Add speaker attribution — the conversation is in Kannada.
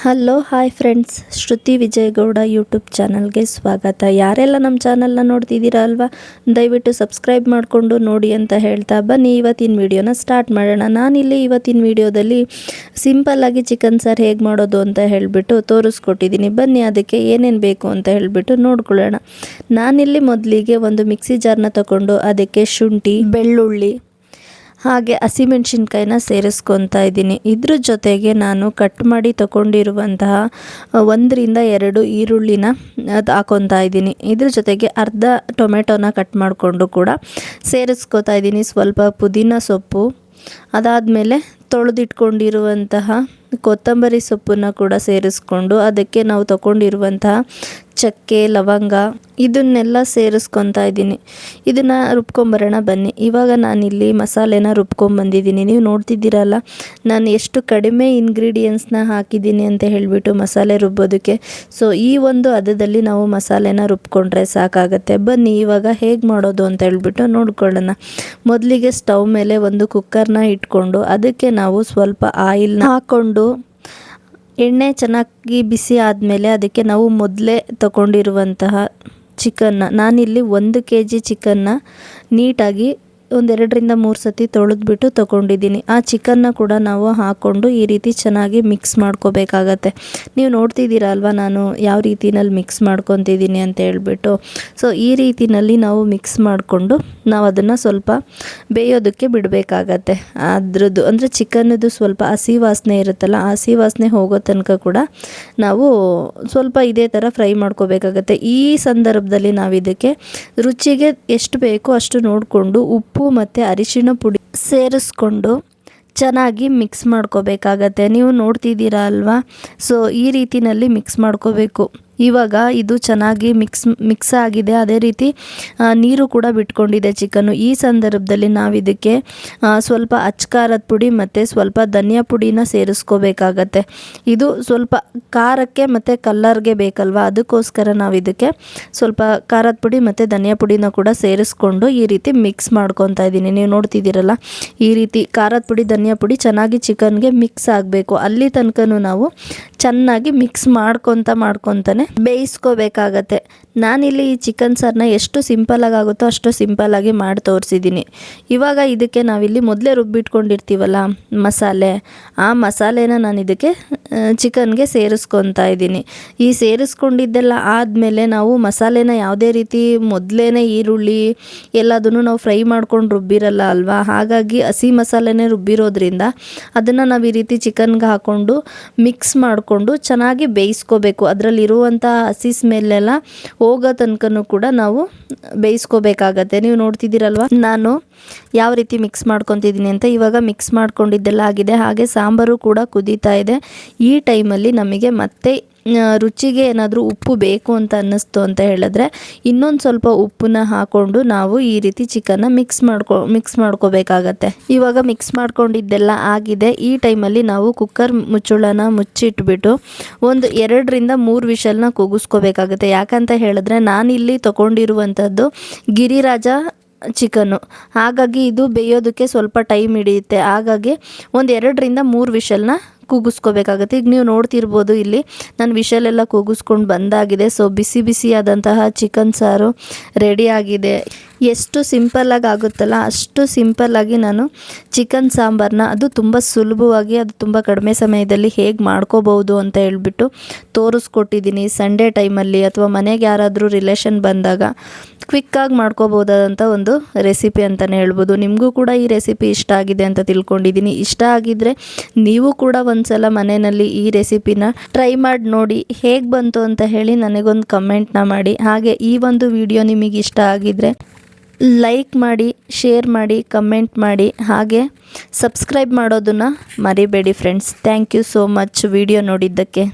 Speaker 1: ಹಲೋ ಹಾಯ್ ಫ್ರೆಂಡ್ಸ್, ಶ್ರುತಿ ವಿಜಯಗೌಡ ಯೂಟ್ಯೂಬ್ ಚಾನಲ್ಗೆ ಸ್ವಾಗತ. ಯಾರೆಲ್ಲ ನಮ್ಮ ಚಾನಲ್ನ ನೋಡ್ತಿದ್ದೀರಾ ಅಲ್ವಾ, ದಯವಿಟ್ಟು ಸಬ್ಸ್ಕ್ರೈಬ್ ಮಾಡಿಕೊಂಡು ನೋಡಿ ಅಂತ ಹೇಳ್ತಾ ಬನ್ನಿ ಇವತ್ತಿನ ವಿಡಿಯೋನ ಸ್ಟಾರ್ಟ್ ಮಾಡೋಣ. ನಾನಿಲ್ಲಿ ಇವತ್ತಿನ ವಿಡಿಯೋದಲ್ಲಿ ಸಿಂಪಲ್ಲಾಗಿ ಚಿಕನ್ ಸಾರು ಹೇಗೆ ಮಾಡೋದು ಅಂತ ಹೇಳಿಬಿಟ್ಟು ತೋರಿಸ್ಕೊಟ್ಟಿದ್ದೀನಿ. ಬನ್ನಿ ಅದಕ್ಕೆ ಏನೇನು ಬೇಕು ಅಂತ ಹೇಳಿಬಿಟ್ಟು ನೋಡ್ಕೊಳ್ಳೋಣ. ನಾನಿಲ್ಲಿ ಮೊದಲಿಗೆ ಒಂದು ಮಿಕ್ಸಿ ಜಾರ್ನ ತಗೊಂಡು ಅದಕ್ಕೆ ಶುಂಠಿ, ಬೆಳ್ಳುಳ್ಳಿ ಹಾಗೆ ಹಸಿಮೆಣ್ಸಿನ್ಕಾಯಿನ ಸೇರಿಸ್ಕೊತಾ ಇದ್ದೀನಿ. ಇದ್ರ ಜೊತೆಗೆ ನಾನು ಕಟ್ ಮಾಡಿ ತಗೊಂಡಿರುವಂತಹ 1-2 ಈರುಳ್ಳಿನ ಹಾಕೊತಾ ಇದ್ದೀನಿ. ಇದ್ರ ಜೊತೆಗೆ ಅರ್ಧ ಟೊಮೆಟೊನ ಕಟ್ ಮಾಡಿಕೊಂಡು ಕೂಡ ಸೇರಿಸ್ಕೊತಾ ಇದ್ದೀನಿ. ಸ್ವಲ್ಪ ಪುದೀನ ಸೊಪ್ಪು, ಅದಾದಮೇಲೆ ತೊಳೆದಿಟ್ಕೊಂಡಿರುವಂತಹ ಕೊತ್ತಂಬರಿ ಸೊಪ್ಪನ್ನು ಕೂಡ ಸೇರಿಸ್ಕೊಂಡು ಅದಕ್ಕೆ ನಾವು ತಗೊಂಡಿರುವಂತಹ ಚಕ್ಕೆ, ಲವಂಗ ಇದನ್ನೆಲ್ಲ ಸೇರಿಸ್ಕೊತಾ ಇದ್ದೀನಿ. ಇದನ್ನು ರುಬ್ಕೊಂಬರೋಣ ಬನ್ನಿ. ಇವಾಗ ನಾನಿಲ್ಲಿ ಮಸಾಲೆನ ರುಬ್ಕೊಂಬಂದಿದ್ದೀನಿ. ನೀವು ನೋಡ್ತಿದ್ದೀರಲ್ಲ ನಾನು ಎಷ್ಟು ಕಡಿಮೆ ಇಂಗ್ರೀಡಿಯೆಂಟ್ಸ್ನ ಹಾಕಿದ್ದೀನಿ ಅಂತ ಹೇಳಿಬಿಟ್ಟು ಮಸಾಲೆ ರುಬ್ಬೋದಕ್ಕೆ. ಸೊ ಈ ಒಂದು ಹದದಲ್ಲಿ ನಾವು ಮಸಾಲೆನ ರುಬ್ಕೊಂಡ್ರೆ ಸಾಕಾಗತ್ತೆ. ಬನ್ನಿ ಇವಾಗ ಹೇಗೆ ಮಾಡೋದು ಅಂತ ಹೇಳ್ಬಿಟ್ಟು ನೋಡ್ಕೊಳ್ಳೋಣ. ಮೊದಲಿಗೆ ಸ್ಟವ್ ಮೇಲೆ ಒಂದು ಕುಕ್ಕರ್ನ ಇಟ್ಕೊಂಡು ಅದಕ್ಕೆ ನಾವು ಸ್ವಲ್ಪ ಆಯಿಲ್ನ ಹಾಕ್ಕೊಂಡು ಎಣ್ಣೆ ಚೆನ್ನಾಗಿ ಬಿಸಿ ಆದಮೇಲೆ ಅದಕ್ಕೆ ನಾವು ಮೊದಲೇ ತಗೊಂಡಿರುವಂತಹ ನಾನಿಲ್ಲಿ 1 kg ಚಿಕನ್ನ ನೀಟಾಗಿ 2-3 ಸತಿ ತೊಳೆದ್ಬಿಟ್ಟು ತೊಗೊಂಡಿದ್ದೀನಿ. ಆ ಚಿಕನ್ನ ಕೂಡ ನಾವು ಹಾಕ್ಕೊಂಡು ಈ ರೀತಿ ಚೆನ್ನಾಗಿ ಮಿಕ್ಸ್ ಮಾಡ್ಕೋಬೇಕಾಗತ್ತೆ. ನೀವು ನೋಡ್ತಿದ್ದೀರಾ ಅಲ್ವಾ ನಾನು ಯಾವ ರೀತಿನಲ್ಲಿ ಮಿಕ್ಸ್ ಮಾಡ್ಕೊತಿದ್ದೀನಿ ಅಂತ ಹೇಳ್ಬಿಟ್ಟು. ಸೊ ಈ ರೀತಿನಲ್ಲಿ ನಾವು ಮಿಕ್ಸ್ ಮಾಡಿಕೊಂಡು ನಾವು ಅದನ್ನು ಸ್ವಲ್ಪ ಬೇಯೋದಕ್ಕೆ ಬಿಡಬೇಕಾಗತ್ತೆ. ಅದ್ರದ್ದು ಅಂದರೆ ಚಿಕನ್ನದು ಸ್ವಲ್ಪ ಹಸಿ ವಾಸನೆ ಇರುತ್ತಲ್ಲ, ಆ ಹಸಿ ವಾಸನೆ ಹೋಗೋ ತನಕ ಕೂಡ ನಾವು ಸ್ವಲ್ಪ ಇದೇ ಥರ ಫ್ರೈ ಮಾಡ್ಕೋಬೇಕಾಗತ್ತೆ. ಈ ಸಂದರ್ಭದಲ್ಲಿ ನಾವು ಇದಕ್ಕೆ ರುಚಿಗೆ ಎಷ್ಟು ಬೇಕೋ ಅಷ್ಟು ನೋಡಿಕೊಂಡು ಉಪ್ಪು ಮತ್ತು ಅರಿಶಿಣ ಪುಡಿ ಸೇರಿಸ್ಕೊಂಡು ಚೆನ್ನಾಗಿ ಮಿಕ್ಸ್ ಮಾಡ್ಕೋಬೇಕಾಗತ್ತೆ. ನೀವು ನೋಡ್ತಿದ್ದೀರಾ ಅಲ್ವಾ, ಸೊ ಈ ರೀತಿನಲ್ಲಿ ಮಿಕ್ಸ್ ಮಾಡ್ಕೋಬೇಕು. ಇವಾಗ ಇದು ಚೆನ್ನಾಗಿ ಮಿಕ್ಸ್ ಆಗಿದೆ. ಅದೇ ರೀತಿ ನೀರು ಕೂಡ ಬಿಟ್ಕೊಂಡಿದೆ ಚಿಕನ್ನು. ಈ ಸಂದರ್ಭದಲ್ಲಿ ನಾವು ಇದಕ್ಕೆ ಸ್ವಲ್ಪ ಅಚ್ಕಾರದ ಪುಡಿ ಮತ್ತು ಸ್ವಲ್ಪ ಧನಿಯಾ ಪುಡಿನ ಸೇರಿಸ್ಕೋಬೇಕಾಗತ್ತೆ. ಇದು ಸ್ವಲ್ಪ ಖಾರಕ್ಕೆ ಮತ್ತು ಕಲ್ಲರ್ಗೆ ಬೇಕಲ್ವ, ಅದಕ್ಕೋಸ್ಕರ ನಾವು ಇದಕ್ಕೆ ಸ್ವಲ್ಪ ಖಾರದ ಪುಡಿ ಮತ್ತು ಧನಿಯಾ ಪುಡಿನ ಕೂಡ ಸೇರಿಸ್ಕೊಂಡು ಈ ರೀತಿ ಮಿಕ್ಸ್ ಮಾಡ್ಕೊತಾ ಇದ್ದೀನಿ. ನೀವು ನೋಡ್ತಿದ್ದೀರಲ್ಲ, ಈ ರೀತಿ ಖಾರದ ಪುಡಿ ಧನಿಯಾ ಪುಡಿ ಚೆನ್ನಾಗಿ ಚಿಕನ್ಗೆ ಮಿಕ್ಸ್ ಆಗಬೇಕು. ಅಲ್ಲಿ ತನಕನೂ ನಾವು ಚೆನ್ನಾಗಿ ಮಿಕ್ಸ್ ಮಾಡ್ಕೊತಾನೆ ಬೇಯಿಸ್ಕೋಬೇಕಾಗತ್ತೆ. ನಾನಿಲ್ಲಿ ಈ ಚಿಕನ್ ಸಾರನ್ನ ಎಷ್ಟು ಸಿಂಪಲ್ಲಾಗಿ ಆಗುತ್ತೋ ಅಷ್ಟು ಸಿಂಪಲ್ಲಾಗಿ ಮಾಡಿ ತೋರಿಸಿದ್ದೀನಿ. ಇವಾಗ ಇದಕ್ಕೆ ನಾವಿಲ್ಲಿ ಮೊದಲೇ ರುಬ್ಬಿಟ್ಕೊಂಡಿರ್ತೀವಲ್ಲ ಮಸಾಲೆ, ಆ ಮಸಾಲೆನ ನಾನು ಇದಕ್ಕೆ ಚಿಕನ್ಗೆ ಸೇರಿಸ್ಕೊತಾ ಇದ್ದೀನಿ. ಈ ಸೇರಿಸ್ಕೊಂಡಿದ್ದೆಲ್ಲ ಆದಮೇಲೆ ನಾವು ಮಸಾಲೆನ ಯಾವುದೇ ರೀತಿ ಮೊದಲೇ ಈರುಳ್ಳಿ ಎಲ್ಲದನ್ನು ನಾವು ಫ್ರೈ ಮಾಡ್ಕೊಂಡು ರುಬ್ಬಿರಲ್ಲ ಅಲ್ವಾ, ಹಾಗಾಗಿ ಹಸಿ ಮಸಾಲೆನೇ ರುಬ್ಬಿರೋದ್ರಿಂದ ಅದನ್ನು ನಾವು ಈ ರೀತಿ ಚಿಕನ್ಗೆ ಹಾಕ್ಕೊಂಡು ಮಿಕ್ಸ್ ಮಾಡಿಕೊಂಡು ಚೆನ್ನಾಗಿ ಬೇಯಿಸ್ಕೋಬೇಕು. ಅದರಲ್ಲಿರುವಂಥ ಹಸಿ ಸ್ಮೆಲ್ಲೆಲ್ಲ ಹೋಗೋ ತನಕನೂ ಕೂಡ ನಾವು ಬೇಯಿಸ್ಕೋಬೇಕಾಗತ್ತೆ. ನೀವು ನೋಡ್ತಿದ್ದೀರಲ್ವ ನಾನು ಯಾವ ರೀತಿ ಮಿಕ್ಸ್ ಮಾಡ್ಕೊತಿದ್ದೀನಿ ಅಂತ. ಇವಾಗ ಮಿಕ್ಸ್ ಮಾಡ್ಕೊಂಡಿದ್ದೆಲ್ಲ ಆಗಿದೆ. ಹಾಗೆ ಸಾಂಬಾರು ಕೂಡ ಕುದೀತಾ ಇದೆ. ಈ ಟೈಮಲ್ಲಿ ನಮಗೆ ಮತ್ತೆ ರುಚಿಗೆ ಏನಾದರೂ ಉಪ್ಪು ಬೇಕು ಅಂತ ಅನ್ನಿಸ್ತು ಅಂತ ಹೇಳಿದ್ರೆ ಇನ್ನೊಂದು ಸ್ವಲ್ಪ ಉಪ್ಪನ್ನ ಹಾಕ್ಕೊಂಡು ನಾವು ಈ ರೀತಿ ಚಿಕನ್ನ ಮಿಕ್ಸ್ ಮಾಡ್ಕೋಬೇಕಾಗತ್ತೆ. ಇವಾಗ ಮಿಕ್ಸ್ ಮಾಡ್ಕೊಂಡಿದ್ದೆಲ್ಲ ಆಗಿದೆ. ಈ ಟೈಮಲ್ಲಿ ನಾವು ಕುಕ್ಕರ್ ಮುಚ್ಚಳನ ಮುಚ್ಚಿಟ್ಬಿಟ್ಟು 2-3 ವಿಷಲ್ನ ಕೂಗಿಸ್ಕೋಬೇಕಾಗತ್ತೆ. ಯಾಕಂತ ಹೇಳಿದ್ರೆ ನಾನಿಲ್ಲಿ ತಗೊಂಡಿರುವಂಥದ್ದು ಗಿರಿರಾಜ ಚಿಕನ್ನು, ಹಾಗಾಗಿ ಇದು ಬೇಯೋದಕ್ಕೆ ಸ್ವಲ್ಪ ಟೈಮ್ ಹಿಡಿಯುತ್ತೆ. ಹಾಗಾಗಿ 2-3 ವಿಷಲ್ನ ಕೂಗಿಸ್ಕೋಬೇಕಾಗತ್ತೆ. ಈಗ ನೀವು ನೋಡ್ತಿರ್ಬೋದು ಇಲ್ಲಿ ನಾನು ವಿಷಲೆಲ್ಲ ಕೂಗಿಸ್ಕೊಂಡು ಬಂದಾಗಿದೆ. ಸೊ ಬಿಸಿಯಾದಂತಹ ಚಿಕನ್ ಸಾರು ರೆಡಿ ಆಗಿದೆ. ಎಷ್ಟು ಸಿಂಪಲ್ಲಾಗಿ ಆಗುತ್ತಲ್ಲ ಅಷ್ಟು ಸಿಂಪಲ್ಲಾಗಿ ನಾನು ಚಿಕನ್ ಸಾಂಬಾರನ್ನ ಅದು ತುಂಬ ಸುಲಭವಾಗಿ, ಅದು ತುಂಬ ಕಡಿಮೆ ಸಮಯದಲ್ಲಿ ಹೇಗೆ ಮಾಡ್ಕೋಬೋದು ಅಂತ ಹೇಳ್ಬಿಟ್ಟು ತೋರಿಸ್ಕೊಟ್ಟಿದ್ದೀನಿ. ಸಂಡೇ ಟೈಮಲ್ಲಿ ಅಥವಾ ಮನೆಗೆ ಯಾರಾದರೂ ರಿಲೇಷನ್ ಬಂದಾಗ ಕ್ವಿಕ್ಕಾಗಿ ಮಾಡ್ಕೋಬೋದಾದಂಥ ಒಂದು ರೆಸಿಪಿ ಅಂತಲೇ ಹೇಳ್ಬೋದು. ನಿಮಗೂ ಕೂಡ ಈ ರೆಸಿಪಿ ಇಷ್ಟ ಆಗಿದೆ ಅಂತ ತಿಳ್ಕೊಂಡಿದ್ದೀನಿ. ಇಷ್ಟ ಆಗಿದ್ದರೆ ನೀವು ಕೂಡ ಒಂದ್ಸಲ ಮನೆಯಲ್ಲಿ ಈ ರೆಸಿಪಿನ ಟ್ರೈ ಮಾಡಿ ನೋಡಿ. ಹೇಗೆ ಬಂತು ಅಂತ ಹೇಳಿ ನನಗೊಂದು ಕಮೆಂಟ್ನ ಮಾಡಿ. ಹಾಗೆ ಈ ಒಂದು ವಿಡಿಯೋ ನಿಮಗೆ ಇಷ್ಟ ಆಗಿದ್ದರೆ ಲೈಕ್ ಮಾಡಿ, ಶೇರ್ ಮಾಡಿ, ಕಮೆಂಟ್ ಮಾಡಿ, ಹಾಗೆ ಸಬ್ಸ್ಕ್ರೈಬ್ ಮಾಡೋದನ್ನು ಮರಿಬೇಡಿ friends. Thank you so much video ನೋಡಿದ್ದಕ್ಕೆ.